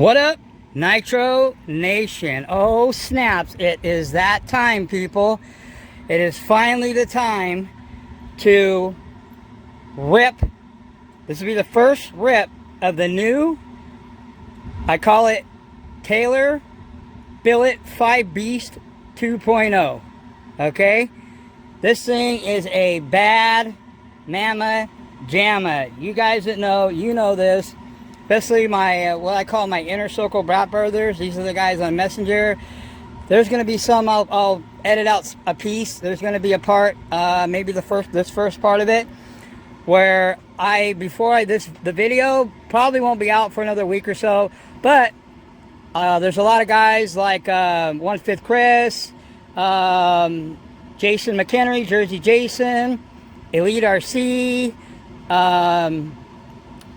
What up, Nitro Nation? Oh snaps, it is that time, people. It is finally the time to rip. This will be the first rip of the new, I call it Taylor Billet 5 Beast 2.0. Okay? This thing is a bad mama jamma. You guys that know, you know this. Especially my, what I call my inner circle brat brothers. These are the guys on Messenger. There's going to be some, I'll edit out a piece. There's going to be a part, maybe this first part of it, where the video probably won't be out for another week or so. But there's a lot of guys like 1/5 Chris, Jason McHenry, Jersey Jason, Elite RC,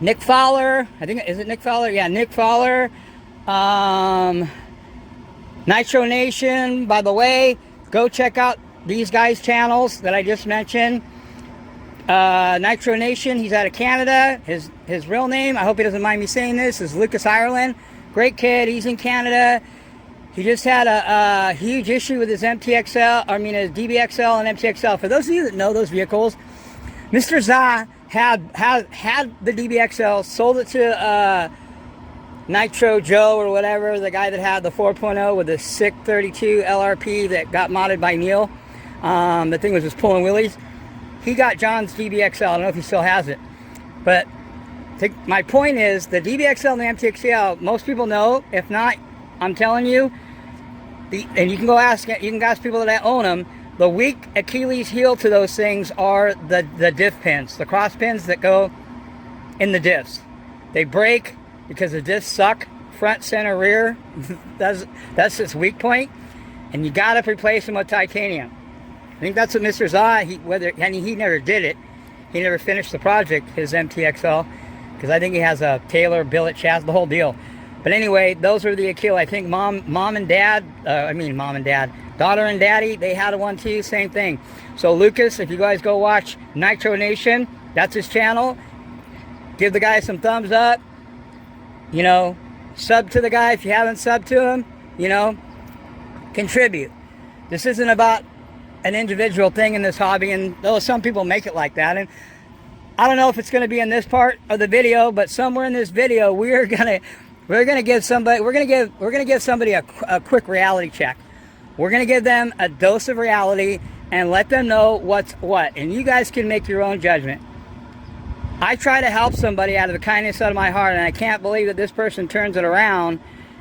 Nick Fowler, I think, is it Nick Fowler? Yeah, Nick Fowler. Nitro Nation, by the way, go check out these guys' channels that I just mentioned. Nitro Nation, he's out of Canada. His real name, I hope he doesn't mind me saying this, is Lucas Ireland. Great kid, he's in Canada. He just had a huge issue with his his DBXL and MTXL. For those of you that know those vehicles, Mr. Za had the DBXL, sold it to Nitro Joe or whatever, the guy that had the 4.0 with the sick 32 LRP that got modded by Neil. The thing was just pulling wheelies. He got John's DBXL. I don't know if he still has it. But my point is, the DBXL and the MTXL, most people know. If not, I'm telling you, and you can ask people that own them, the weak Achilles heel to those things are the diff pins, the cross pins that go in the diffs. They break because the diffs suck, front, center, rear. that's its weak point, and you gotta replace them with titanium. I think that's what Mr. Za, he never did it. He never finished the project, his MTXL, because I think he has a Taylor billet chassis, the whole deal. But anyway, those are the Achilles. I think mom and dad, daughter and daddy, they had one too, same thing. So Lucas, if you guys go watch Nitro Nation, that's his channel. Give the guy some thumbs up. You know, sub to the guy if you haven't subbed to him. You know, contribute. This isn't about an individual thing in this hobby, and though some people make it like that, and I don't know if it's going to be in this part of the video, but somewhere in this video we're gonna give somebody a quick reality check. We're gonna give them a dose of reality and let them know what's what, and you guys can make your own judgment. I try to help somebody out of the kindness out of my heart, and I can't believe that this person turns it around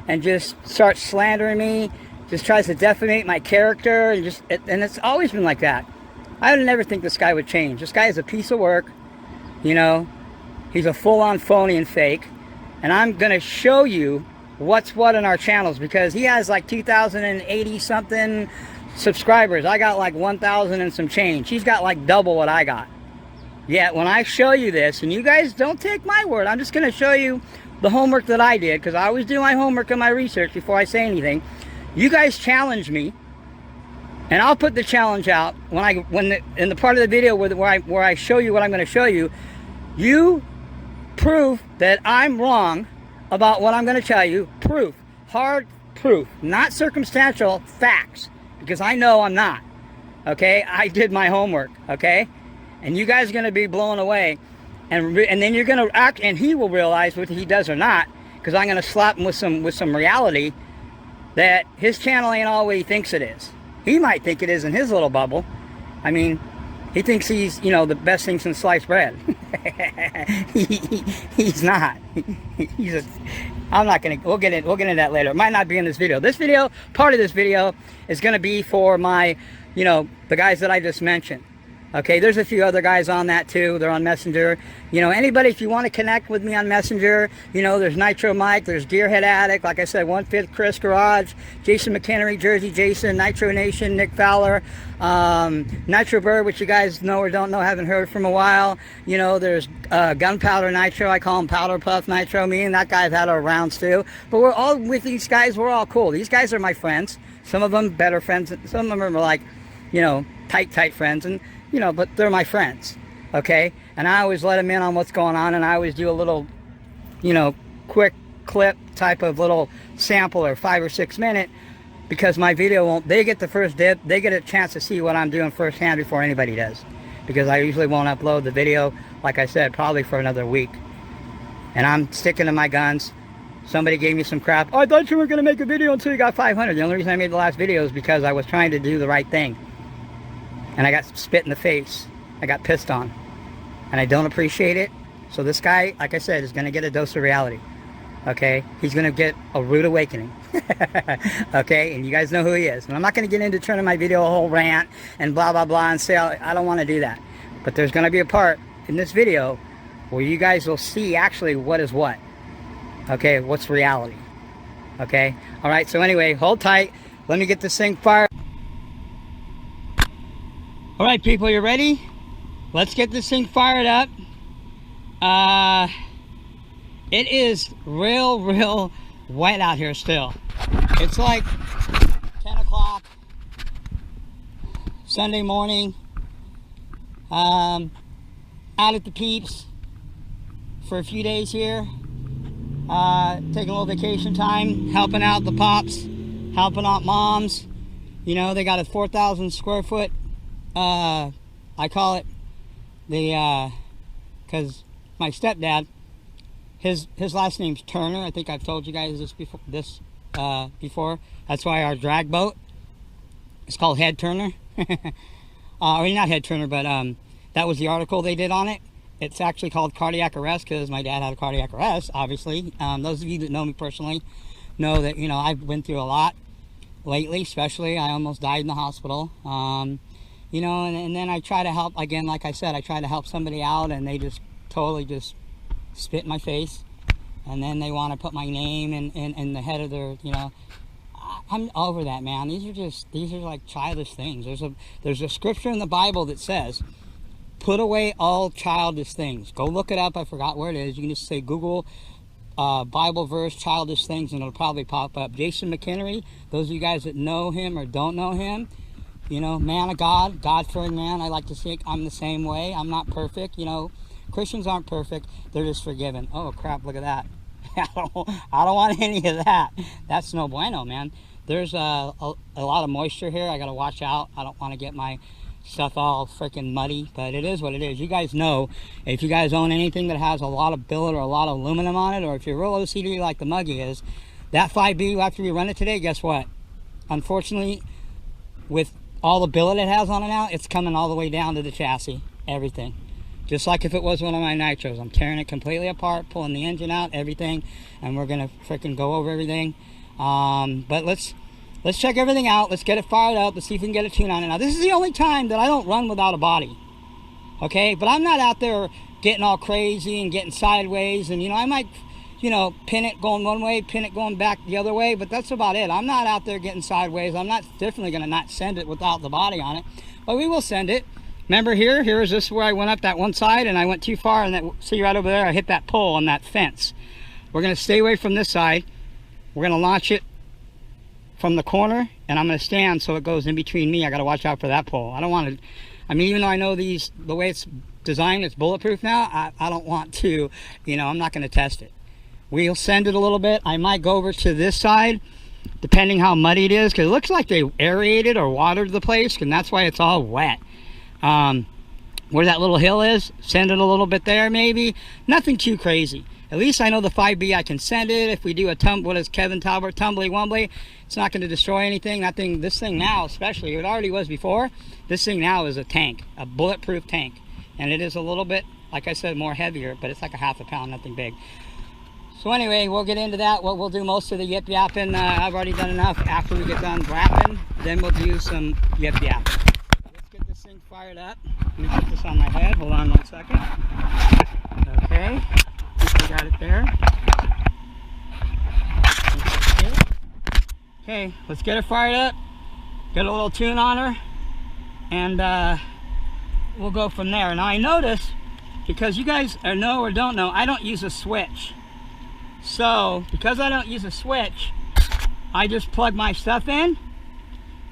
and just starts slandering me, just tries to defamate my character, and it's always been like that. I would never think this guy would change. This guy is a piece of work. You know, he's a full-on phony and fake. And I'm going to show you what's what in our channels, because he has like 2,080 something subscribers. I got like 1,000 and some change. He's got like double what I got. Yet when I show you this, and you guys don't take my word, I'm just going to show you the homework that I did, because I always do my homework and my research before I say anything. You guys challenge me, and I'll put the challenge out in the part of the video where I show you what I'm going to show you. You prove that I'm wrong about what I'm going to tell you. Proof. Hard proof. Not circumstantial facts. Because I know I'm not. Okay? I did my homework. Okay? And you guys are going to be blown away. And then you're going to act, and he will realize whether he does or not. Because I'm going to slap him with some reality that his channel ain't all what he thinks it is. He might think it is in his little bubble. I mean, he thinks he's, you know, the best thing since sliced bread. He's not. I'm not gonna. We'll get into that later. It might not be in this video. Part of this video is gonna be for my, you know, the guys that I just mentioned. Okay, there's a few other guys on that too. They're on Messenger. You know, anybody, if you want to connect with me on Messenger, you know, there's Nitro Mike, there's Gearhead Addict, like I said, 1/5 Chris Garage, Jason McHenry, Jersey Jason, Nitro Nation, Nick Fowler, Nitro Bird, which you guys know or don't know, haven't heard from a while. You know, there's Gunpowder Nitro, I call him Powder Puff Nitro. Me and that guy's had our rounds too. But we're all, with these guys, we're all cool. These guys are my friends. Some of them better friends, some of them are like, you know, tight friends, and you know, but they're my friends, okay? And I always let them in on what's going on, and I always do a little, you know, quick clip type of little sample or 5 or 6 minute, because my video won't, they get the first dip, they get a chance to see what I'm doing firsthand before anybody does, because I usually won't upload the video, like I said, probably for another week. And I'm sticking to my guns. Somebody gave me some crap. Oh, I thought you were going to make a video until you got 500. The only reason I made the last video is because I was trying to do the right thing. And I got spit in the face. I got pissed on. And I don't appreciate it. So this guy, like I said, is going to get a dose of reality. Okay? He's going to get a rude awakening. Okay? And you guys know who he is. And I'm not going to get into turning my video a whole rant and blah, blah, blah and say, I don't want to do that. But there's going to be a part in this video where you guys will see actually what is what. Okay? What's reality. Okay? Alright, so anyway, hold tight. Let me get this thing fired. Alright, people, you ready? Let's get this thing fired up. It is real wet out here still. It's like 10 o'clock Sunday morning. Out at the Peeps for a few days here. Taking a little vacation time, helping out the pops, helping out moms. You know, they got a 4,000 square foot, I call it the, because my stepdad, his last name's Turner. I think I've told you guys this before. That's why our drag boat is called Head Turner. Or not Head Turner, but that was the article they did on it. It's actually called cardiac arrest because my dad had a cardiac arrest, obviously. Those of you that know me personally know that, you know, I've been through a lot lately, especially. I almost died in the hospital. You know, and then I try to help, again, like I said, I try to help somebody out, and they just totally just spit in my face. And then they want to put my name in the head of their, you know. I'm over that, man. These are like childish things. There's a scripture in the Bible that says, put away all childish things. Go look it up. I forgot where it is. You can just say Google Bible verse childish things, and it'll probably pop up. Jason McHenry, those of you guys that know him or don't know him, you know, man of God, God-fearing man. I like to think I'm the same way. I'm not perfect. You know, Christians aren't perfect. They're just forgiven. Oh, crap, look at that. I don't want any of that. That's no bueno, man. There's a lot of moisture here. I got to watch out. I don't want to get my stuff all freaking muddy, but it is what it is. You guys know, if you guys own anything that has a lot of billet or a lot of aluminum on it, or if you're real OCD like the Muggy is, that 5B, after we run it today, guess what? Unfortunately, with all the billet it has on it now, it's coming all the way down to the chassis, everything. Just like if it was one of my Nitros. I'm tearing it completely apart, pulling the engine out, everything, and we're gonna freaking go over everything. But let's check everything out. Let's get it fired up. Let's see if we can get a tune on it. Now, this is the only time that I don't run without a body. Okay? But I'm not out there getting all crazy and getting sideways. And, you know, I might, you know, pin it going one way, pin it going back the other way. But that's about it. I'm not out there getting sideways. I'm not definitely going to not send it without the body on it. But we will send it. Remember here is this where I went up that one side and I went too far. And that, see right over there, I hit that pole on that fence. We're going to stay away from this side. We're going to launch it from the corner, and I'm going to stand so it goes in between me. I got to watch out for that pole. I don't want to, I mean, even though I know the way it's designed, it's bulletproof now, I don't want to, you know, I'm not going to test it. We'll send it a little bit. I might go over to this side, depending how muddy it is, because it looks like they aerated or watered the place, and that's why it's all wet. Where that little hill is, send it a little bit there maybe. Nothing too crazy. At least I know the 5B, I can send it. If we do a what is Kevin Talbot, tumbly wumbly, it's not going to destroy anything. This thing now, especially, it already was before. This thing now is a tank, a bulletproof tank. And it is a little bit, like I said, more heavier, but it's like a half a pound, nothing big. So anyway, we'll get into that. We'll do most of the yip yapping. I've already done enough. After we get done wrapping, then we'll do some yip yapping. Let's get this thing fired up. Let me put this on my head. Hold on 1 second. Okay. We got it there. Okay, let's get it fired up. Get a little tune on her. And we'll go from there. Now I notice, because you guys know or don't know, I don't use a switch. So, because I don't use a switch, I just plug my stuff in.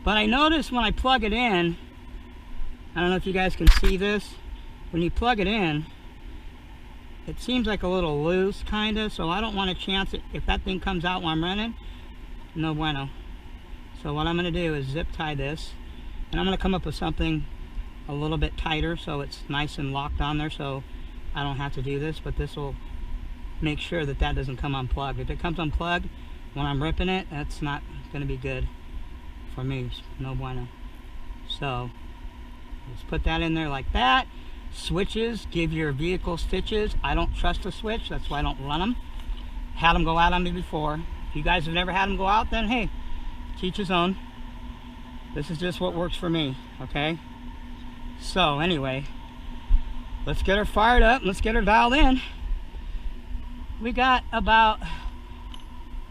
But I notice when I plug it in, I don't know if you guys can see this, when you plug it in, it seems like a little loose kind of, so I don't want to chance it. If that thing comes out while I'm running, no bueno. So what I'm going to do is zip tie this, and I'm going to come up with something a little bit tighter so it's nice and locked on there, so I don't have to do this, but this will make sure that that doesn't come unplugged. If it comes unplugged when I'm ripping it, that's not going to be good for me. No bueno. So let's put that in there like that. Switches, give your vehicle stitches. I don't trust a switch, that's why I don't run them. Had them go out on me before. If you guys have never had them go out, then hey, teach his own. This is just what works for me, okay? So anyway, let's get her fired up. Let's get her dialed in. We got about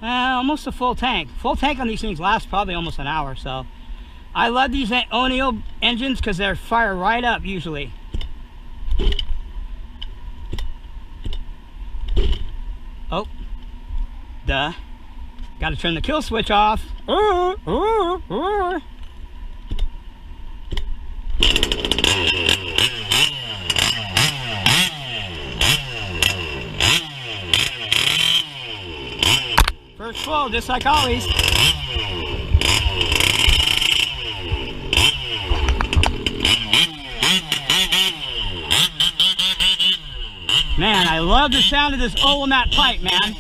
almost a full tank. Full tank on these things lasts probably almost an hour. So I love these O'Neill engines because they're fire right up usually. Oh, duh. Got to turn the kill switch off. First full, just like always. Man, I love the sound of this Olamat pipe, man.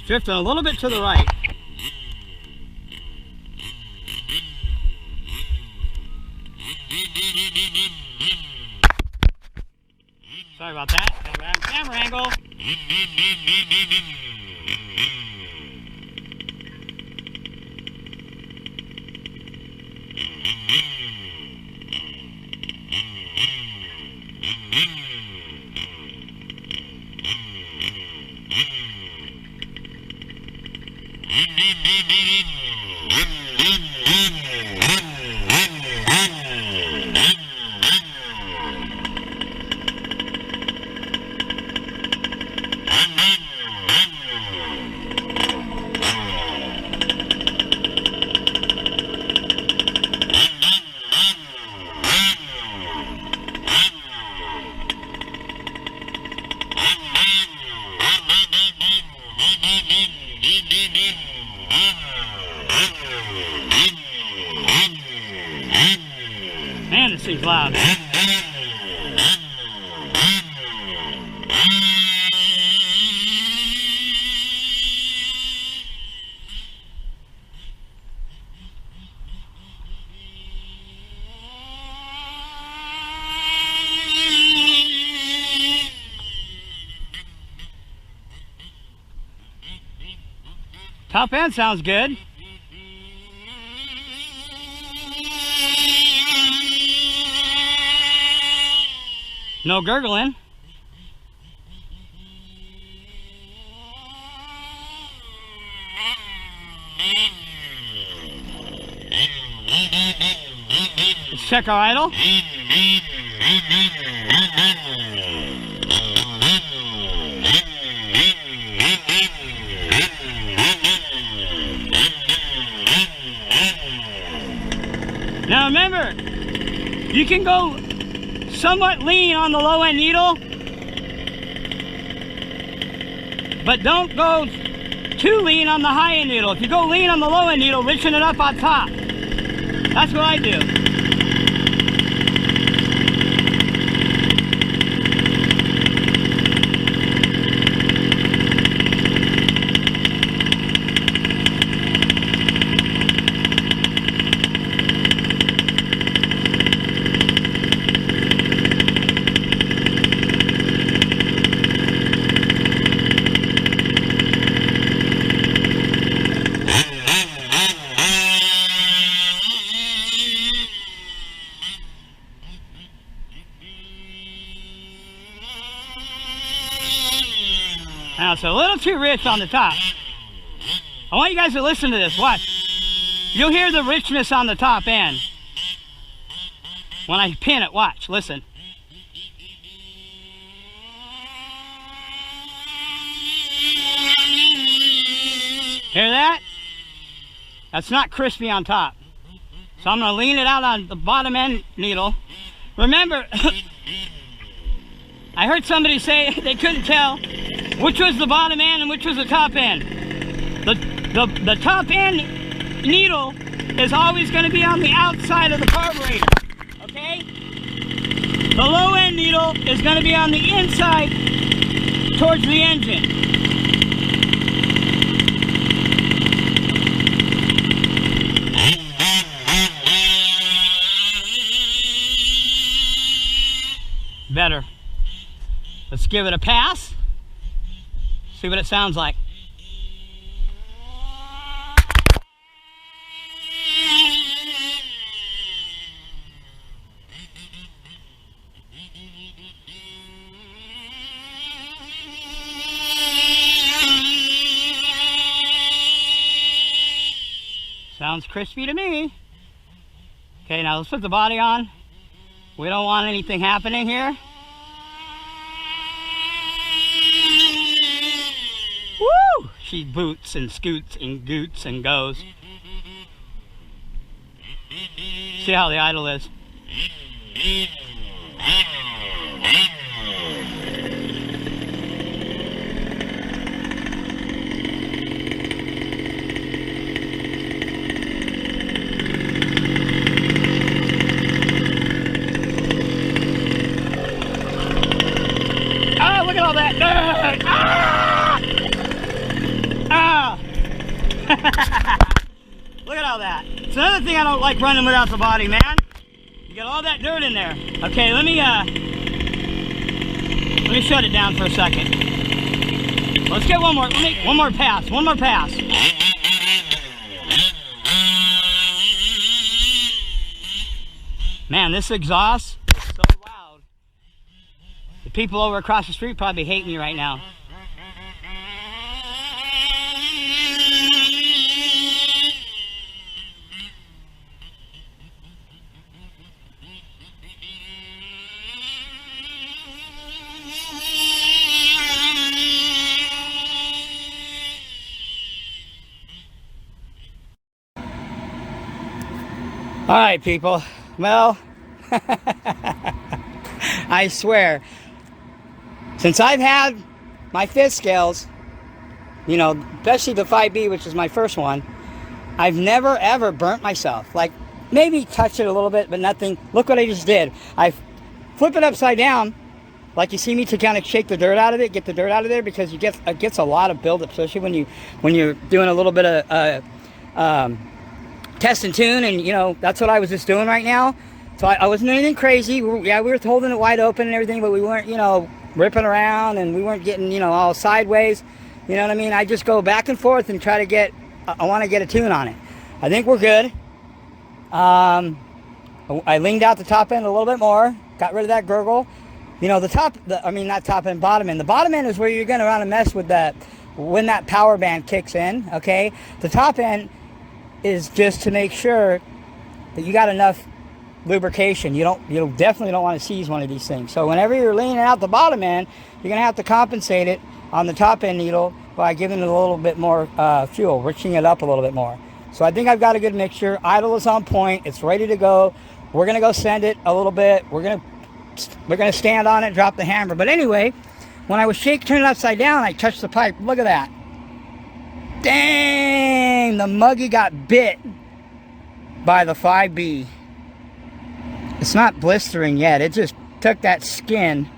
Drifting a little bit to the right. Sorry about that. Gotta grab the camera angle. Man, this thing's loud. Top end sounds good. No gurgling. Let's check our idle. Now remember, you can go somewhat lean on the low end needle, but don't go too lean on the high end needle. If you go lean on the low end needle, lifting it up on top. That's what I do. Now it's a little too rich on the top. I want you guys to listen to this. Watch. You'll hear the richness on the top end. When I pin it, watch, listen. Hear that? That's not crispy on top. So I'm going to lean it out on the bottom end needle. Remember, I heard somebody say they couldn't tell which was the bottom end and which was the top end. The top end needle is always going to be on the outside of the carburetor, okay? The low end needle is going to be on the inside towards the engine. Better. Let's give it a pass. See what it sounds like. Sounds crispy to me. Okay, now let's put the body on. We don't want anything happening here. Woo! She boots and scoots and goots and goes. See how the idle is. Look at all that. Look at all that. It's another thing I don't like running without the body, man. You get all that dirt in there. Okay, let me shut it down for a second. Let's get one more. One more pass. One more pass. Man, this exhaust is so loud. The people over across the street probably hate me right now. All right, people. Well, I swear, since I've had my fifth scales, you know, especially the 5B, which is my first one, I've never ever burnt myself. Like, maybe touched it a little bit, but nothing. Look what I just did. I flip it upside down, like you see me, to kind of shake the dirt out of it, get the dirt out of there, because it gets a lot of buildup, especially when you're doing a little bit of test and tune, and you know, that's what I was just doing right now. So I wasn't doing anything crazy. We were holding it wide open and everything, but we weren't, you know, ripping around, and we weren't getting, you know, all sideways. You know what I mean? I just go back and forth and try to get, I want to get a tune on it. I think we're good. I leaned out the top end a little bit more, got rid of that gurgle. You know, not top end, bottom end. The bottom end is where you're going to want to mess with that when that power band kicks in, okay? The top end is just to make sure that you got enough lubrication. You definitely don't want to seize one of these things. So whenever you're leaning out the bottom end, you're going to have to compensate it on the top end needle by giving it a little bit more fuel, riching it up a little bit more. So I think I've got a good mixture. Idle is on point. It's ready to go. We're going to go send it a little bit. We're going to stand on it, drop the hammer. But anyway, when I was turning it upside down, I touched the pipe. Look at that. Dang, the muggy got bit by the 5B. It's not blistering yet. It just took that skin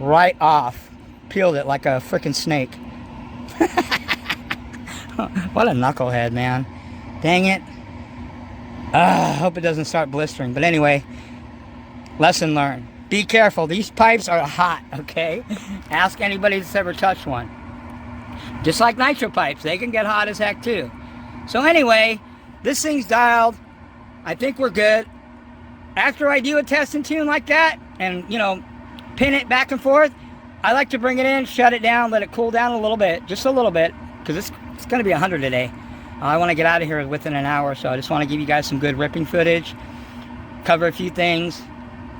right off. Peeled it like a freaking snake. What a knucklehead, man. Dang it. I hope it doesn't start blistering. But anyway, lesson learned. Be careful. These pipes are hot, okay? Ask anybody that's ever touched one. Just like nitro pipes, they can get hot as heck too. So anyway, this thing's dialed. I think we're good. After I do a test and tune like that, and you know, pin it back and forth, I like to bring it in, shut it down, let it cool down a little bit, just a little bit, because it's going to be 100 today. I want to get out of here within an hour, so I just want to give you guys some good ripping footage, cover a few things,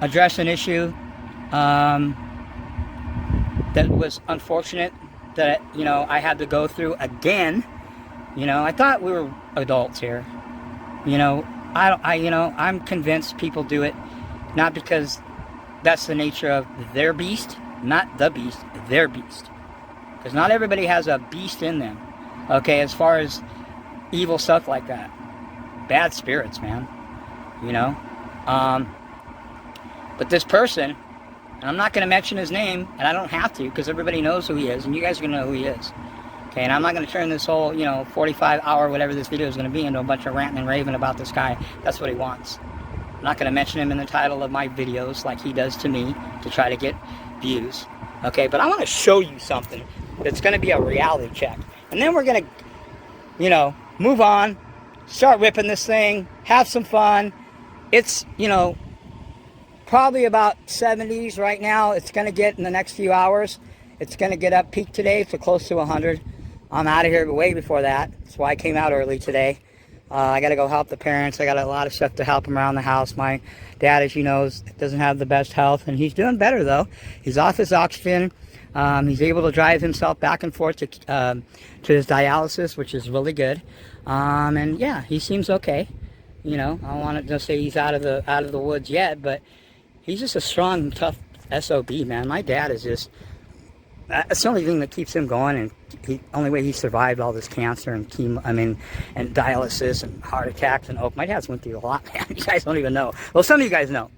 address an issue that was unfortunate that, you know, I had to go through again. You know, I thought we were adults here. You know, I'm convinced people do it not because that's the nature of their beast, not the beast, their beast. Because not everybody has a beast in them, okay, as far as evil stuff like that. Bad spirits, man, you know. But this person, and I'm not going to mention his name, and I don't have to because everybody knows who he is, and you guys are going to know who he is. Okay, and I'm not going to turn this whole, you know, 45-hour, whatever this video is going to be, into a bunch of ranting and raving about this guy. That's what he wants. I'm not going to mention him in the title of my videos like he does to me to try to get views. Okay, but I want to show you something that's going to be a reality check. And then we're going to, you know, move on, start ripping this thing, have some fun. It's, you know, probably about 70s right now. It's going to get in the next few hours. It's going to get up peak today to close to 100. I'm out of here way before that. That's why I came out early today. I got to go help the parents. I got a lot of stuff to help them around the house. My dad, as you know, doesn't have the best health, and he's doing better, though. He's off his oxygen. He's able to drive himself back and forth to his dialysis, which is really good. And yeah, he seems okay. You know, I don't want to say he's out of the woods yet, but he's just a strong, tough SOB, man. My dad is just, that's the only thing that keeps him going, and only way he survived all this cancer and chemo, and dialysis and heart attacks and my dad's went through a lot, man. You guys don't even know. Well, some of you guys know.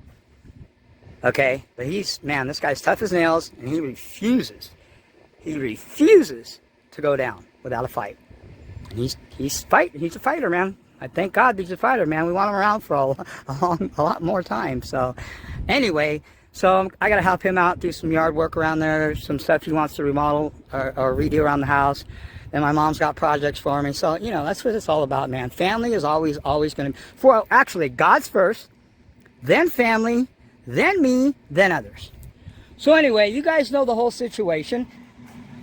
Okay, but man, this guy's tough as nails, and he refuses to go down without a fight. And he's a fighter, man. I thank God he's a fighter, man. We want him around for a lot more time. So anyway, so I got to help him out, do some yard work around there, some stuff he wants to remodel or redo around the house. And my mom's got projects for me. So, you know, that's what it's all about, man. Family is always going to, actually, God's first, then family, then me, then others. So anyway, you guys know the whole situation.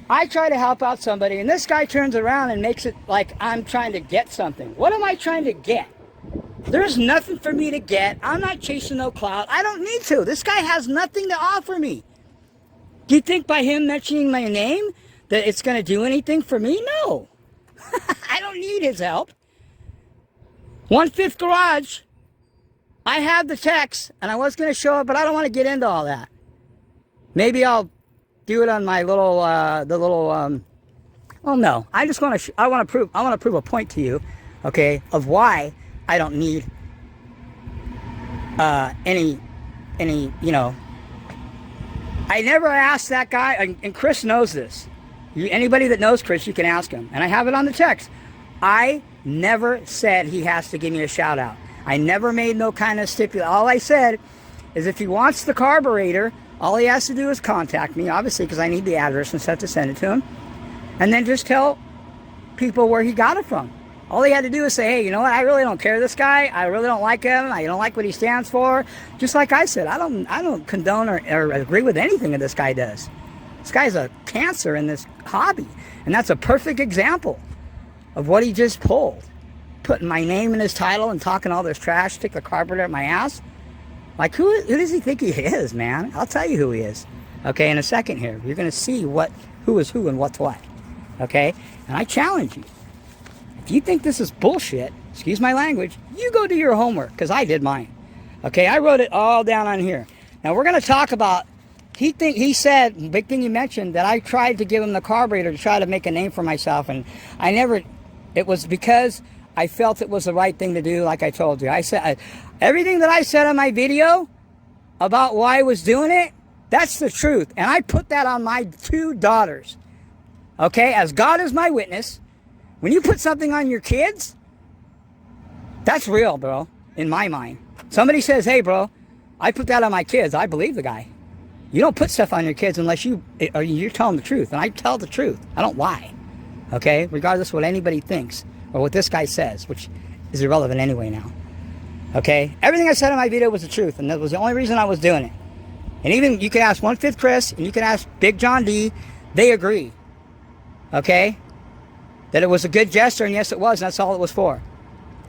I try to help out somebody, and this guy turns around and makes it like I'm trying to get something. What am I trying to get? There's nothing for me to get. I'm not chasing no clout. I don't need to. This guy has nothing to offer me. Do you think by him mentioning my name that it's going to do anything for me? No. I don't need his help. 1/5 garage. I have the text, and I was going to show it, but I don't want to get into all that. Maybe I'll do it on my little, well, no. I just want to, I want to prove a point to you, okay, of why I don't need any, you know. I never asked that guy, and Chris knows this. Anybody that knows Chris, you can ask him. And I have it on the text. I never said he has to give me a shout out. I never made no kind of stipulation. All I said is if he wants the carburetor, all he has to do is contact me, obviously, because I need the address and stuff to send it to him. And then just tell people where he got it from. All he had to do is say, hey, you know what? I really don't care this guy. I really don't like him. I don't like what he stands for. Just like I said, I don't condone or agree with anything that this guy does. This guy's a cancer in this hobby. And that's a perfect example of what he just pulled. Putting my name in his title and talking all this trash, stick the carburetor at my ass. Like, who does he think he is, man? I'll tell you who he is. Okay, in a second here. You're going to see who is who and what's what. Okay? And I challenge you. If you think this is bullshit, excuse my language, you go do your homework, because I did mine. Okay, I wrote it all down on here. Now, we're going to talk about, he said, big thing you mentioned, that I tried to give him the carburetor to try to make a name for myself, and I never, it was because I felt it was the right thing to do, like I told you. I said, everything that I said on my video about why I was doing it, that's the truth. And I put that on my 2 daughters. Okay, as God is my witness, when you put something on your kids, that's real, bro, in my mind. Somebody says, hey, bro, I put that on my kids. I believe the guy. You don't put stuff on your kids unless you're telling the truth. And I tell the truth. I don't lie. Okay, regardless of what anybody thinks or what this guy says, which is irrelevant anyway now. Okay, everything I said in my video was the truth, and that was the only reason I was doing it. And even you can ask 1/5 Chris, and you can ask Big John D. They agree. Okay? that it was a good gesture, and yes, it was. And that's all it was for.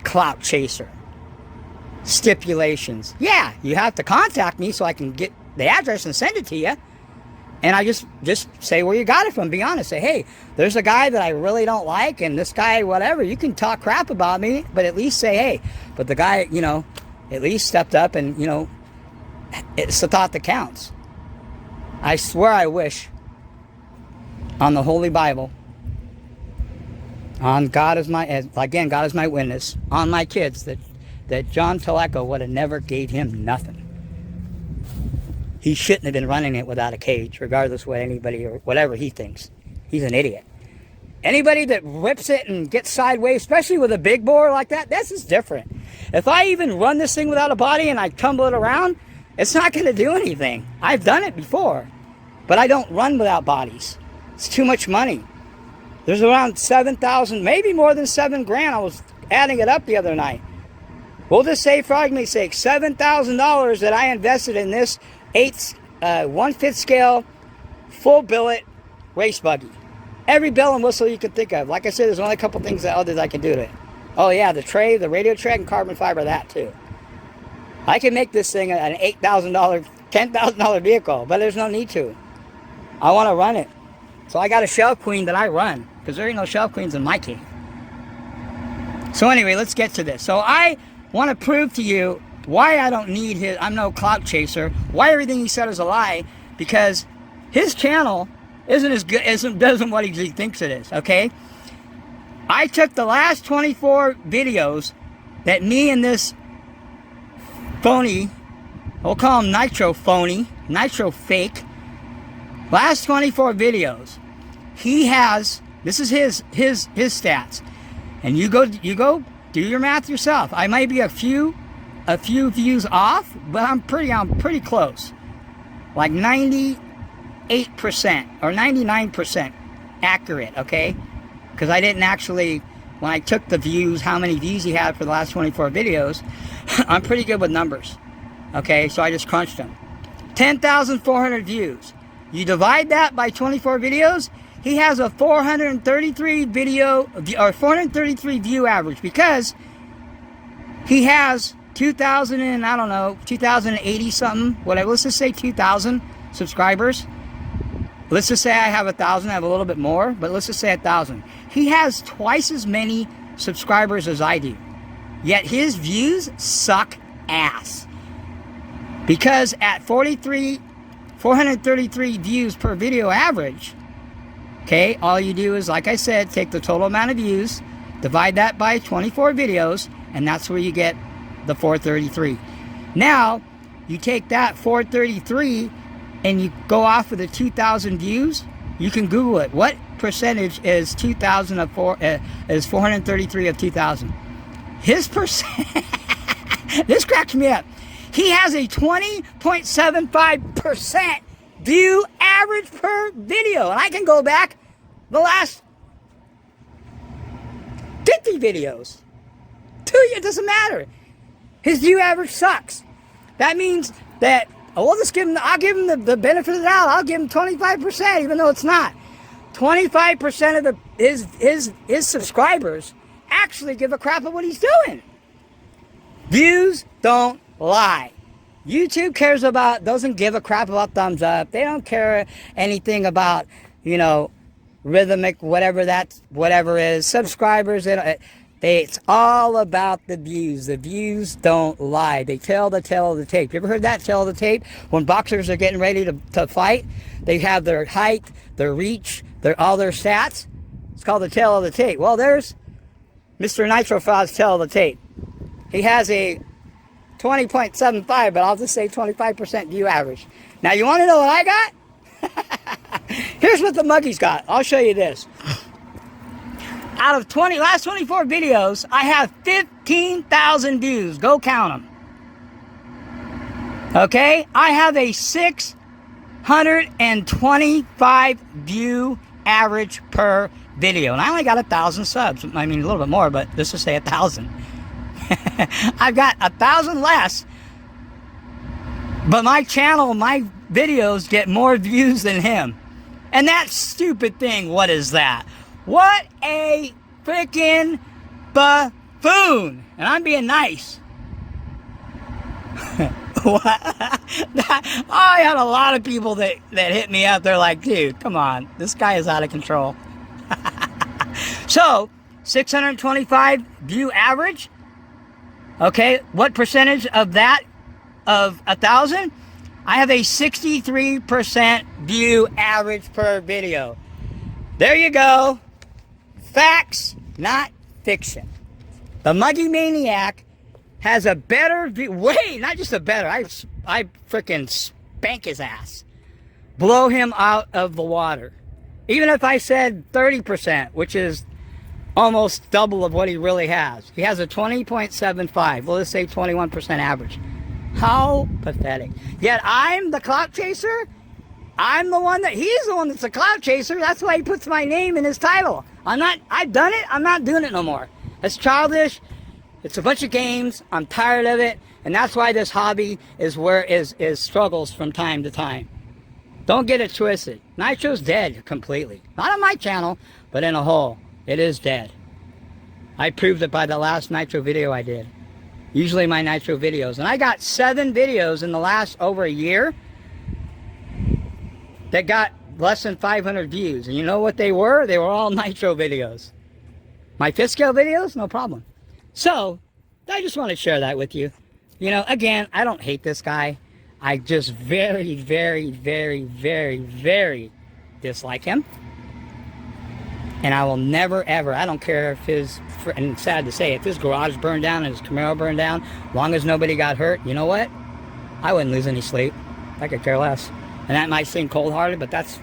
Clout chaser. Stipulations. Yeah, you have to contact me so I can get the address and send it to you. And I just say where you got it from. Be honest. Say, hey, there's a guy that I really don't like, and this guy, whatever. You can talk crap about me, but at least say, hey. But the guy, you know, at least stepped up, and, you know, it's the thought that counts. I swear I wish on the Holy Bible, on God as my, again, God is my witness, on my kids, that John Teleco would have never gave him nothing. He shouldn't have been running it without a cage, regardless of what anybody or whatever he thinks. He's an idiot. Anybody that rips it and gets sideways, especially with a big bore like that, this is different. If I even run this thing without a body and I tumble it around, it's not going to do anything. I've done it before, but I don't run without bodies. It's too much money. There's around 7,000, maybe more than 7 grand. I was adding it up the other night. We'll just say, for argument's sake, $7,000 that I invested in this 1/5 scale, full billet race buggy. Every bell and whistle you can think of. Like I said, there's only a couple things that others I can do to it. Oh yeah, the tray, the radio tray, and carbon fiber, that too. I can make this thing an $8,000, $10,000 vehicle, but there's no need to. I want to run it. So I got a shelf queen that I run, because there ain't no shelf queens in my cave. So anyway, let's get to this. So I want to prove to you why I don't need his, I'm no clout chaser, why everything he said is a lie, because his channel isn't as good, doesn't what he thinks it is, okay? I took the last 24 videos that me and this phony, we'll call him Nitro phony, Nitro fake, last 24 videos, he has, this is his stats, and you go do your math yourself. I might be a few views off, but I'm pretty close. Like 98% or 99% accurate, okay? Because I didn't actually, when I took the views, how many views he had for the last 24 videos, I'm pretty good with numbers, okay? So I just crunched them. 10,400 views. You divide that by 24 videos, he has a 433 view average, because he has 2,000 and I don't know, 2,080 something, whatever. Let's just say 2,000 subscribers. Let's just say I have 1,000. I have a little bit more, but let's just say 1,000. He has twice as many subscribers as I do, yet his views suck ass. Because at 433 views per video average, okay, all you do is, like I said, take the total amount of views, divide that by 24 videos, and that's where you get the 433. Now, you take that 433 and you go off of the 2,000 views. You can Google it. What percentage is 2,000 of is 433 of 2,000? His percent. This cracks me up. He has a 20.75% view average per video, and I can go back the last 50 videos. It doesn't matter. His view average sucks. That means that I'll give him the benefit of the doubt. I'll give him 25%, even though it's not. 25% of his subscribers actually give a crap of what he's doing. Views don't lie. YouTube doesn't give a crap about thumbs up. They don't care anything about, you know, rhythmic, whatever is. Subscribers, it's all about the views. The views don't lie. They tell the tale of the tape. You ever heard that tale of the tape? When boxers are getting ready to fight, they have their height, their reach, all their stats. It's called the tale of the tape. Well, there's Mr. Nitro Fao's tale of the tape. He has a 20.75, but I'll just say 25% view average. Now, you want to know what I got? Here's what the muggy's got. I'll show you this. Out of last 24 videos, I have 15,000 views. Go count them. Okay? I have a 625 view average per video. And I only got 1,000 subs. I mean, a little bit more, but let's just say 1,000. I've got 1,000 less. But my channel, my videos get more views than him. And that stupid thing, what is that? What a freaking buffoon. And I'm being nice. What? I had a lot of people that hit me up. They're like, dude, come on. This guy is out of control. So, 625 view average. Okay, what percentage of that, of 1,000? I have a 63% view average per video. There you go. Facts, not fiction. The Muggy Maniac has a better view. Wait, not just a better. I freaking spank his ass. Blow him out of the water. Even if I said 30%, which is almost double of what he really has. He has a 20.75. Well, let's say 21% average. How pathetic. Yet I'm the clout chaser. I'm the one that, he's the one that's a clout chaser. That's why he puts my name in his title. I've done it. I'm not doing it no more. It's childish. It's a bunch of games. I'm tired of it. And that's why this hobby is struggles from time to time. Don't get it twisted. Nitro's dead completely. Not on my channel, but in a whole. It is dead. I proved it by the last Nitro video I did. Usually my Nitro videos. And I got 7 videos in the last over a year that got less than 500 views. And you know what they were? They were all Nitro videos. My fifth scale videos? No problem. So, I just want to share that with you. You know, again, I don't hate this guy. I just very, very, very, very, very dislike him. And I will never, ever, I don't care if his, and it's sad to say, if his garage burned down and his Camaro burned down, as long as nobody got hurt, you know what? I wouldn't lose any sleep. I could care less. And that might seem cold-hearted, but that's,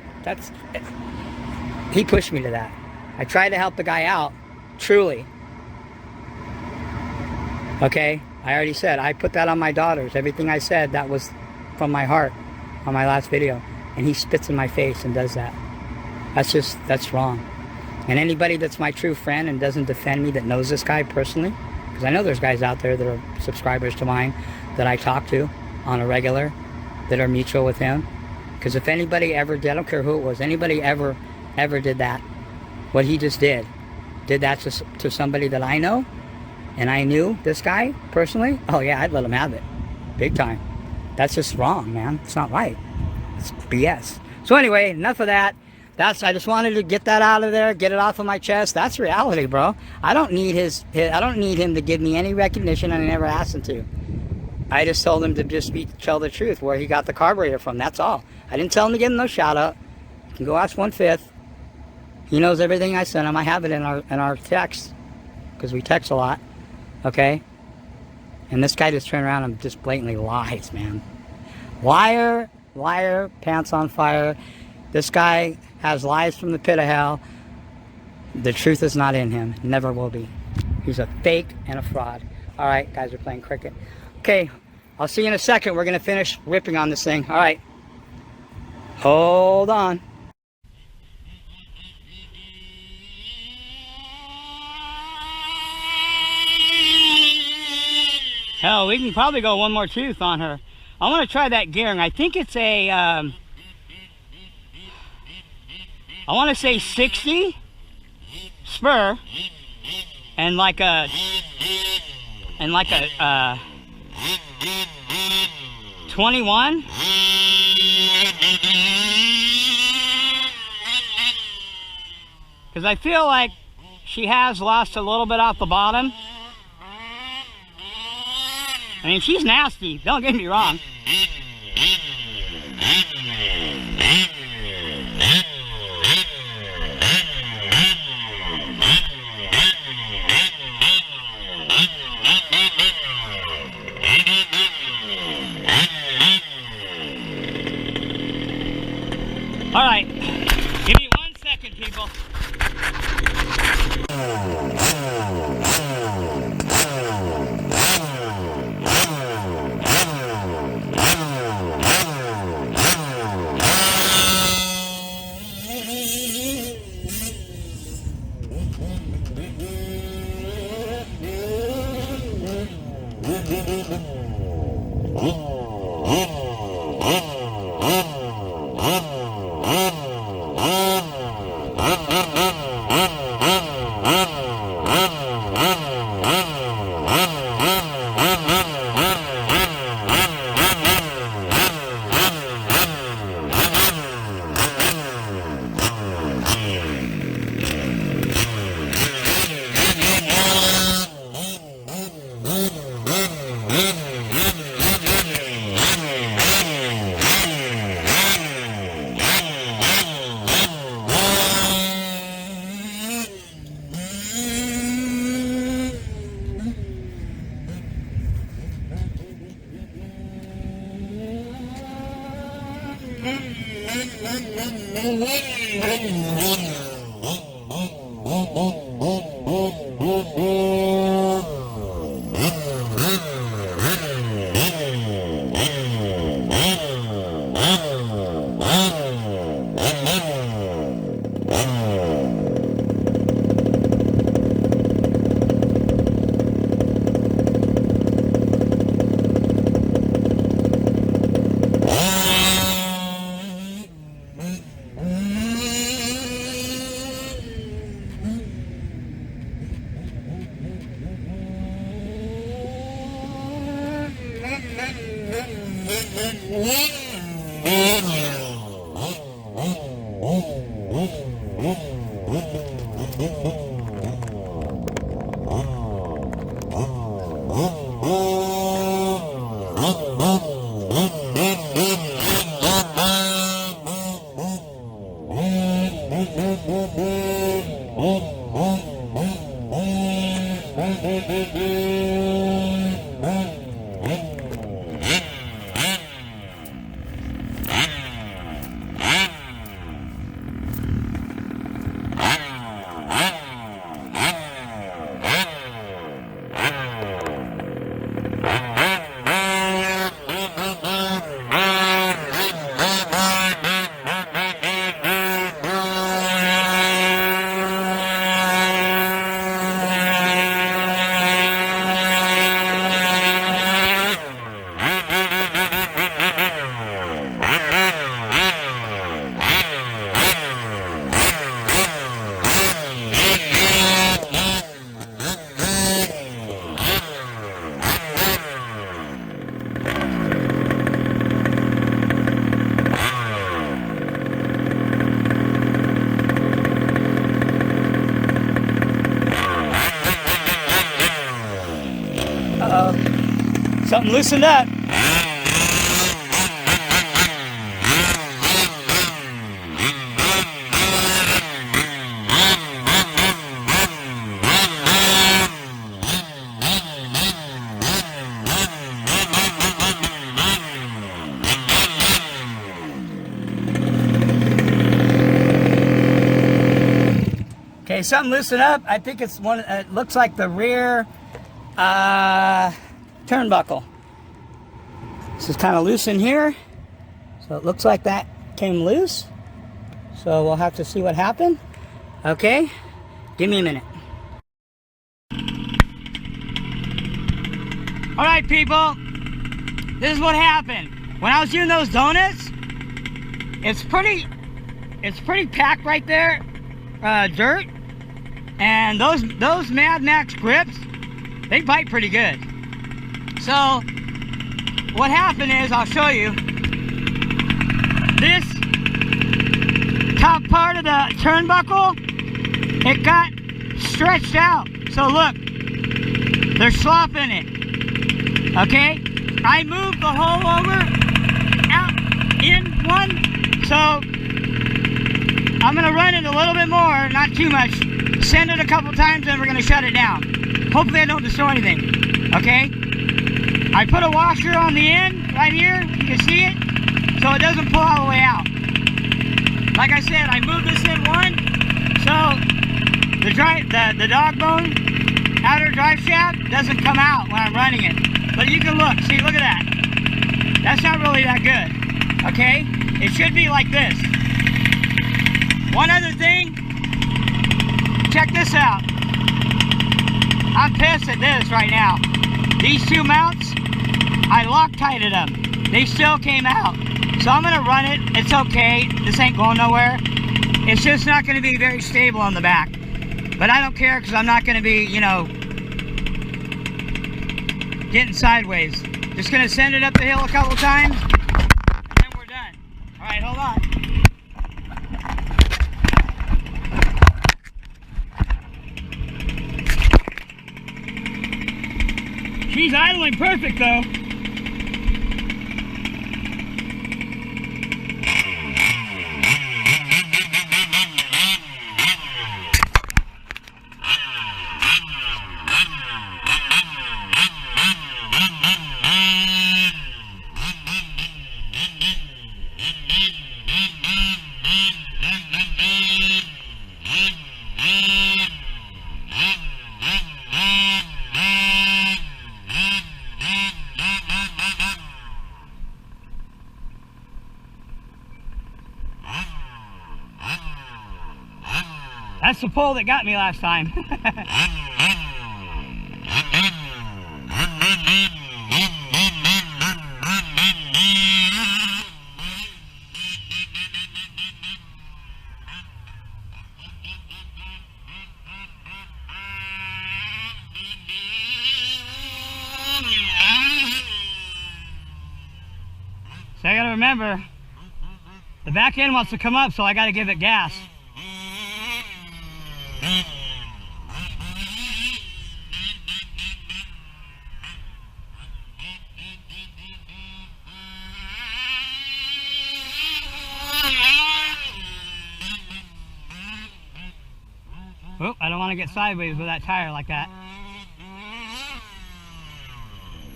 he pushed me to that. I tried to help the guy out, truly. Okay? I already said, I put that on my daughters. Everything I said, that was from my heart on my last video. And he spits in my face and does that. That's wrong. And anybody that's my true friend and doesn't defend me, that knows this guy personally, because I know there's guys out there that are subscribers to mine that I talk to on a regular, that are mutual with him. Because if anybody ever did, I don't care who it was, anybody ever did that, what he just did that to somebody that I know, and I knew this guy personally, oh yeah, I'd let him have it. Big time. That's just wrong, man. It's not right. It's BS. So anyway, enough of that. I just wanted to get that out of there, get it off of my chest. That's reality, bro. I don't need I don't need him to give me any recognition, and I never asked him to. I just told him to just tell the truth, where he got the carburetor from. That's all. I didn't tell him to give him no shout out. You can go ask 1/5. He knows everything I sent him. I have it in our text, because we text a lot. Okay? And this guy just turned around and just blatantly lies, man. Liar, liar, pants on fire. This guy has lies from the pit of hell. The truth is not in him. Never will be. He's a fake and a fraud. All right, guys are playing cricket. Okay, I'll see you in a second. We're going to finish ripping on this thing. All right. Hold on. Hell, we can probably go one more tooth on her. I want to try that gearing. I think it's a, I want to say 60 spur and like a 21. Because I feel like she has lost a little bit off the bottom. I mean, she's nasty, don't get me wrong. All right, give me 1 second, people. Something loosened up. Okay, something loosened up. I think it's one. It looks like the rear turnbuckle. This is kind of loose in here, so it looks like that came loose. So we'll have to see what happened. Okay, give me a minute. All right, people, this is what happened. When I was doing those donuts, it's pretty packed right there, dirt, and those Mad Max grips, they bite pretty good. So what happened is, I'll show you, this top part of the turnbuckle, it got stretched out. So look, there's slop in it. Okay, I moved the hole over, out, in one, so I'm gonna run it a little bit more, not too much, send it a couple times, and we're gonna shut it down. Hopefully I don't destroy anything, okay? I put a washer on the end, right here, you can see it, so it doesn't pull all the way out. Like I said, I moved this in one, so the dog bone outer drive shaft doesn't come out when I'm running it. But you can look, see, look at that. That's not really that good, okay? It should be like this. One other thing, check this out. I'm pissed at this right now. These two mounts, I Loctited them. They still came out. So I'm gonna run it. It's okay. This ain't going nowhere. It's just not gonna be very stable on the back. But I don't care, because I'm not gonna be, you know, getting sideways. Just gonna send it up the hill a couple times, and then we're done. All right, hold on. She's idling perfect though. was the pull that got me last time. So I gotta remember, the back end wants to come up, so I gotta give it gas. Oh, I don't want to get sideways with that tire like that.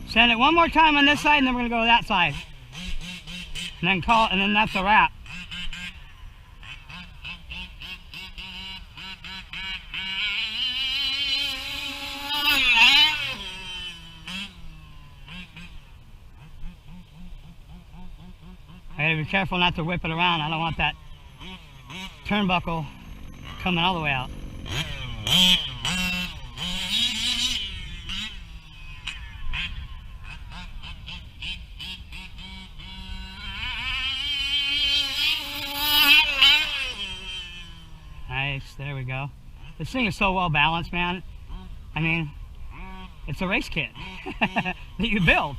Send it one more time on this side, and then we're gonna go to that side. And then call it, and then that's a wrap. I gotta be careful not to whip it around. I don't want that turnbuckle coming all the way out. Nice, there we go. This thing is so well balanced, man. I mean, it's a race kit that you build.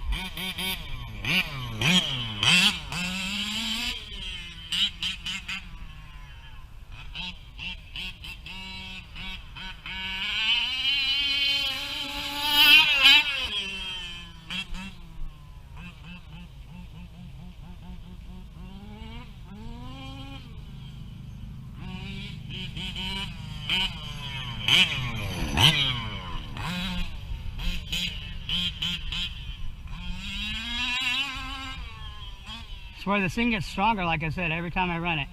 It's where this thing gets stronger, like I said, every time I run it.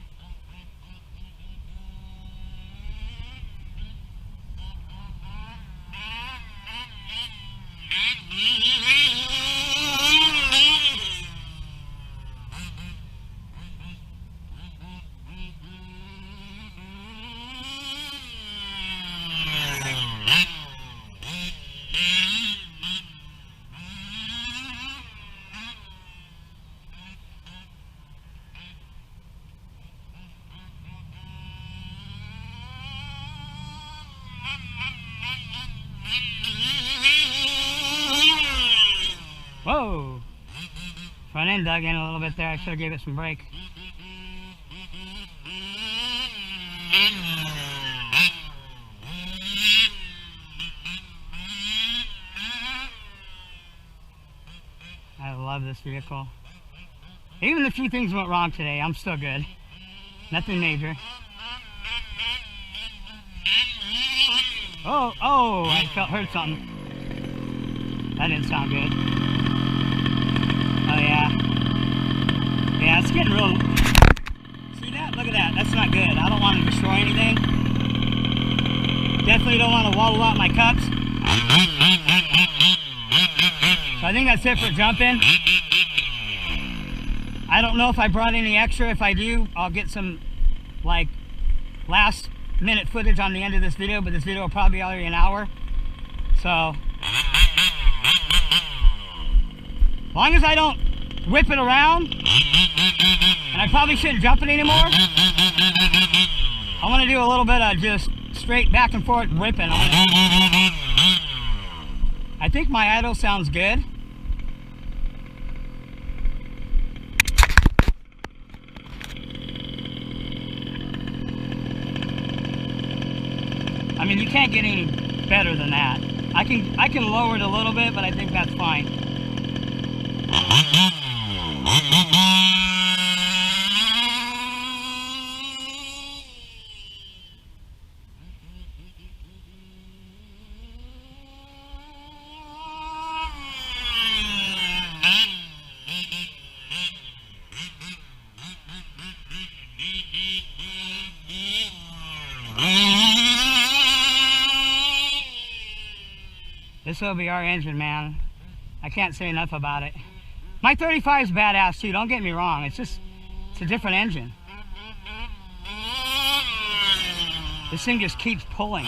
Whoa! Front end dug in a little bit there. I should have gave it some brake. I love this vehicle. Even if a few things went wrong today, I'm still good. Nothing major. Oh, I heard something. That didn't sound good. Oh yeah. Yeah, it's getting real. See that? Look at that. That's not good. I don't want to destroy anything. Definitely don't want to wallow out my cups. So I think that's it for jumping. I don't know if I brought any extra. If I do, I'll get some like last minute footage on the end of this video, but this video will probably be already an hour. So as long as I don't whip it around, and I probably shouldn't jump it anymore, I want to do a little bit of just straight back and forth whipping on it. I think my idle sounds good. I mean, you can't get any better than that. I can lower it a little bit, but I think that's fine. This will be our engine, man. I can't say enough about it. My 35 is badass too, don't get me wrong. It's a different engine. This thing just keeps pulling.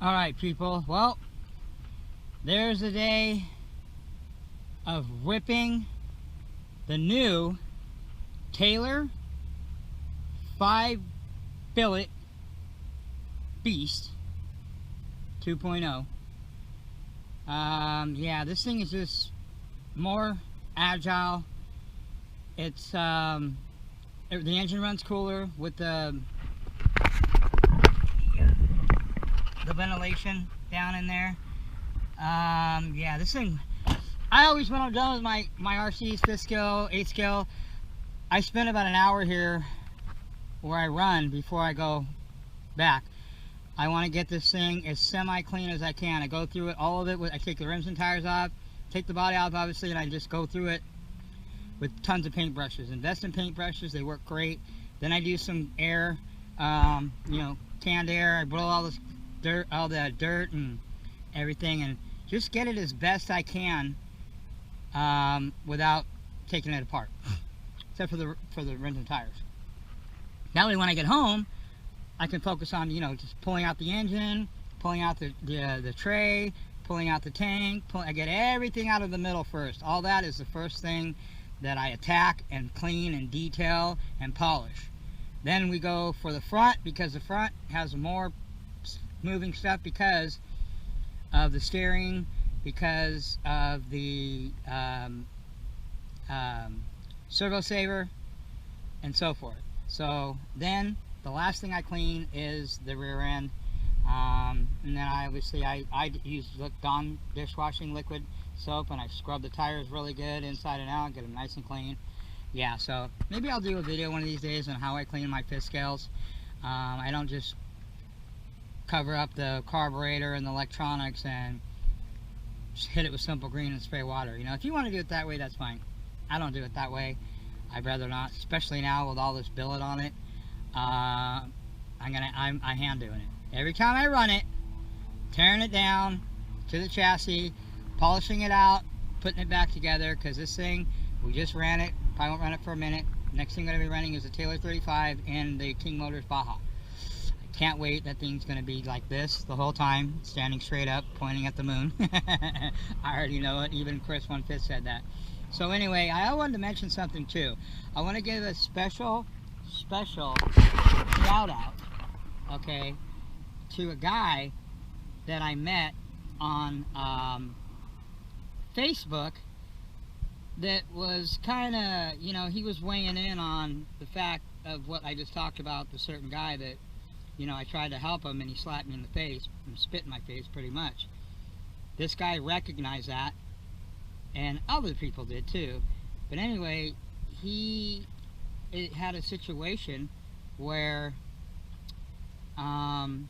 All right, people. Well, there's a day of ripping the new Taylor 5 billet Beast 2.0. Yeah, this thing is just more agile. It's the engine runs cooler with the ventilation down in there. Yeah, this thing, I always, when I'm done with my RCs, 5th scale, 8th scale, I spend about an hour here where I run before I go back. I want to get this thing as semi-clean as I can. I go through it, all of it, I take the rims and tires off, take the body off, obviously, and I just go through it with tons of paint brushes. Invest in paint brushes, they work great. Then I do some air, you know, canned air. I blow all this dirt, all the dirt and everything, and just get it as best I can without taking it apart, except for the rims and tires. That way, when I get home, I can focus on, you know, just pulling out the engine, pulling out the tray, pulling out the tank. I get everything out of the middle first. All that is the first thing that I attack and clean and detail and polish. Then we go for the front, because the front has more moving stuff because of the steering, because of the servo saver, and so forth. So then the last thing I clean is the rear end, and then I use Dawn dishwashing liquid soap, and I scrub the tires really good inside and out, get them nice and clean. Yeah, so maybe I'll do a video one of these days on how I clean my 5th scales. I don't just cover up the carburetor and the electronics and just hit it with simple green and spray water. You know, if you want to do it that way, that's fine. I don't do it that way. I'd rather not, especially now with all this billet on it. I'm hand doing it. Every time I run it, tearing it down to the chassis, polishing it out, putting it back together, because this thing, we just ran it, probably won't run it for a minute. Next thing I'm going to be running is the Taylor 35 and the King Motors Baja. Can't wait. That thing's going to be like this the whole time, standing straight up, pointing at the moon. I already know it. Even Chris 1/5 said that. So anyway, I wanted to mention something too. I want to give a special shout out, okay, to a guy that I met on Facebook that was kind of, you know, he was weighing in on the fact of what I just talked about, the certain guy that, you know, I tried to help him and he slapped me in the face and spit in my face pretty much. This guy recognized that, and other people did too. But anyway, it had a situation where, to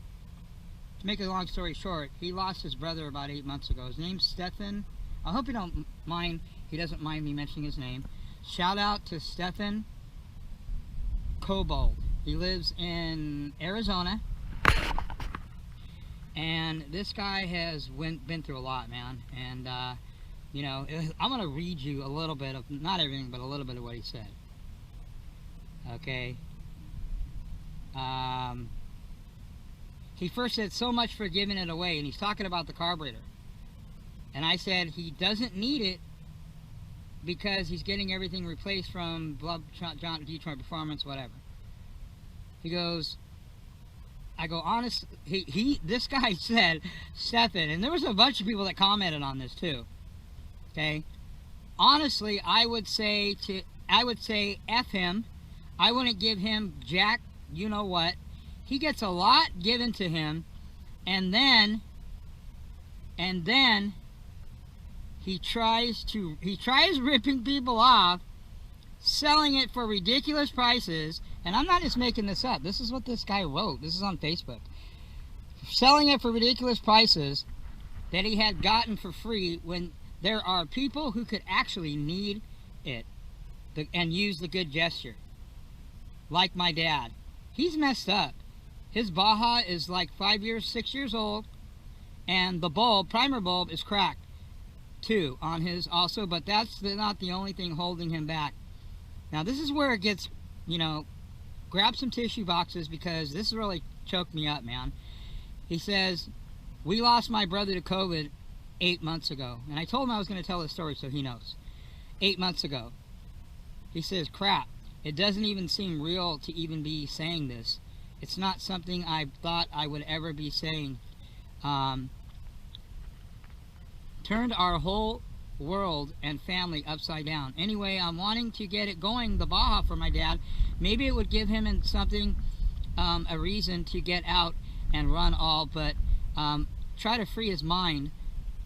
make a long story short, he lost his brother about 8 months ago. His name's Stefan. I hope you don't mind, he doesn't mind me mentioning his name. Shout out to Stefan Kobold. He lives in Arizona, and this guy has been through a lot, man. And you know, I'm gonna read you a little bit of, not everything, but a little bit of what he said. Okay. He first said, "So much for giving it away," and he's talking about the carburetor. And I said he doesn't need it because he's getting everything replaced from John Detroit Performance, whatever. He goes, I go, honest, this guy said, Stefan, and there was a bunch of people that commented on this too. Okay. Honestly, I would say F him. I wouldn't give him jack, you know what. He gets a lot given to him, and then he tries ripping people off, selling it for ridiculous prices, and I'm not just making this up. This is what this guy wrote. This is on Facebook. Selling it for ridiculous prices that he had gotten for free when there are people who could actually need it and use the good gesture. Like my dad. He's messed up. His Baja is like 6 years old, and the bulb, primer bulb, is cracked too on his also, but that's not the only thing holding him back. Now this is where it gets, you know, grab some tissue boxes, because this really choked me up, man. He says, we lost my brother to COVID 8 months ago. And I told him I was going to tell this story so he knows. 8 months ago. He says, crap, it doesn't even seem real to even be saying this. It's not something I thought I would ever be saying. Turned our whole world and family upside down. Anyway, I'm wanting to get it going, the Baja, for my dad. Maybe it would give him something, a reason to get out and run all, but try to free his mind,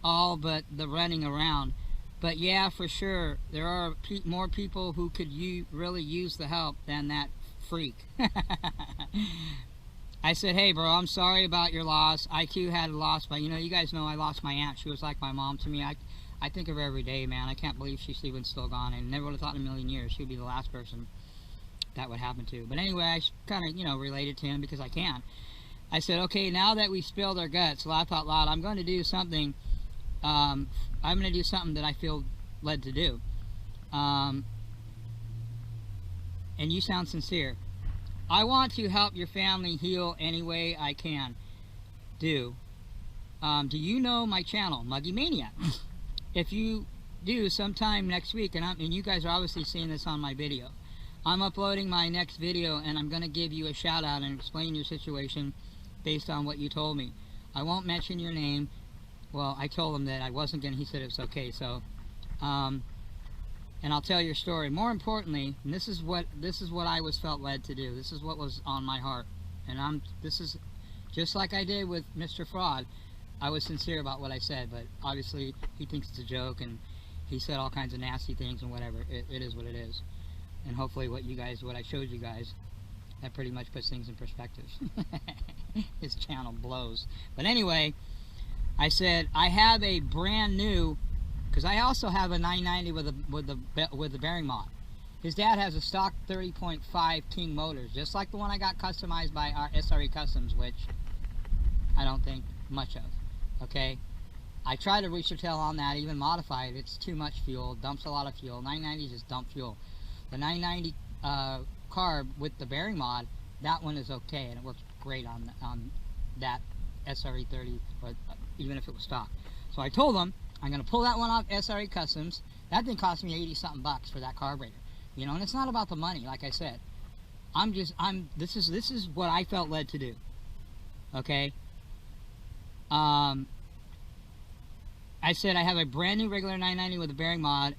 all but the running around. But yeah, for sure, there are more people who could really use the help than that freak. I said, hey bro, I'm sorry about your loss. I too had a loss, but you know, you guys know I lost my aunt. She was like my mom to me. I think of her every day, man. I can't believe she's even still gone. I never would have thought in a million years she would be the last person that would happen to. But anyway, I kind of, you know, related to him because I can. I said, okay, now that we spilled our guts, laugh out loud, I'm going to do something. I'm going to do something that I feel led to do. And you sound sincere. I want to help your family heal any way I can. Do you know my channel, Muggy Mania? If you do, sometime next week, and you guys are obviously seeing this on my video, I'm uploading my next video, and I'm going to give you a shout out and explain your situation based on what you told me. I won't mention your name. Well, I told him that I wasn't going to. He said it was okay. So, and I'll tell your story. More importantly, and this is what I was felt led to do. This is what was on my heart, and this is just like I did with Mr. Fraud. I was sincere about what I said, but obviously he thinks it's a joke, and he said all kinds of nasty things and whatever. It is what it is, and hopefully what I showed you guys, that pretty much puts things in perspective. His channel blows. But anyway, I said I have a brand new, because I also have a 990 with the bearing mod. His dad has a stock 30.5 King motors, just like the one I got customized by our SRE Customs, which I don't think much of. Okay, I tried to reach a tail on that, even modified. It's too much fuel, dumps a lot of fuel. 990s just dump fuel. The 990 carb with the bearing mod, that one is okay, and it works great on that SRE 30, or even if it was stock. So I told them I'm going to pull that one off SRE Customs. That thing cost me 80 something bucks for that carburetor, you know. And it's not about the money, like I said. This is what I felt led to do. Okay. I said I have a brand new regular 990 with a bearing mod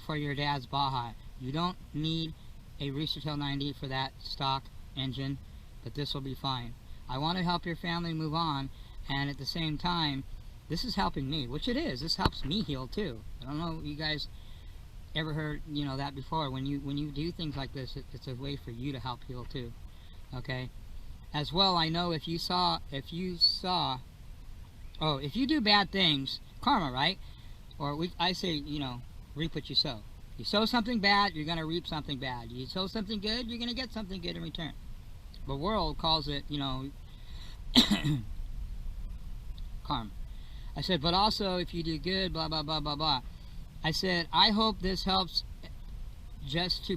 for your dad's Baja. You don't need a Rooster Tail 90 for that stock engine, but this will be fine. I want to help your family move on, and at the same time, this is helping me, which it is. This helps me heal too. I don't know if you guys ever heard, you know, that before. When you do things like this, it's a way for you to help heal too. Okay. As well, I know if you do bad things, karma, right? Or I say, you know, reap what you sow. You sow something bad, you're going to reap something bad. You sow something good, you're going to get something good in return. The world calls it, you know, karma. I said, but also if you do good, blah, blah, blah, blah, blah. I said, I hope this helps just to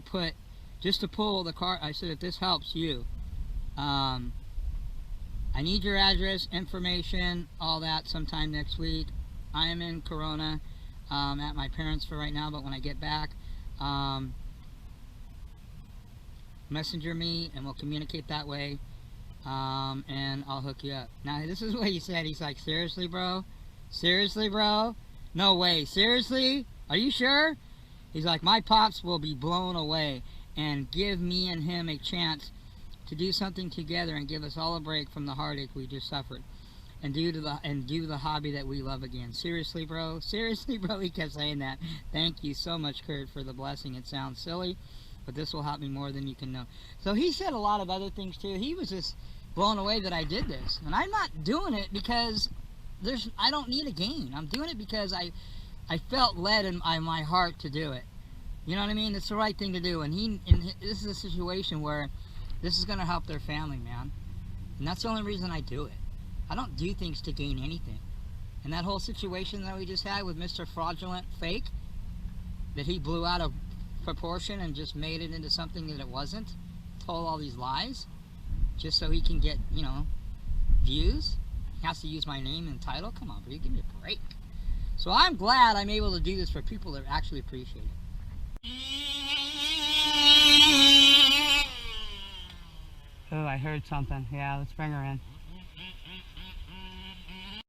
pull the car. I said, if this helps you, I need your address, information, all that sometime next week. I am in Corona at my parents for right now, but when I get back, messenger me and we'll communicate that way, and I'll hook you up. Now, this is what he said. He's like, seriously, bro? Seriously, bro? No way. Seriously? Are you sure? He's like, my pops will be blown away, and give me and him a chance to do something together and give us all a break from the heartache we just suffered. and do the hobby that we love again. Seriously, bro. Seriously, bro. He kept saying that. Thank you so much, Kurt, for the blessing. It sounds silly, but this will help me more than you can know. So he said a lot of other things too. He was just blown away that I did this, and I'm not doing it because I don't need a gain. I'm doing it because I felt led in my heart to do it. You know what I mean? It's the right thing to do, and this is a situation where this is going to help their family, man. And that's the only reason I do it. I don't do things to gain anything. And that whole situation that we just had with Mr. Fraudulent Fake, that he blew out of proportion and just made it into something that it wasn't, told all these lies, just so he can get, you know, views. He has to use my name and title. Come on, bro, give me a break. So I'm glad I'm able to do this for people that actually appreciate it. Oh, I heard something. Yeah, let's bring her in.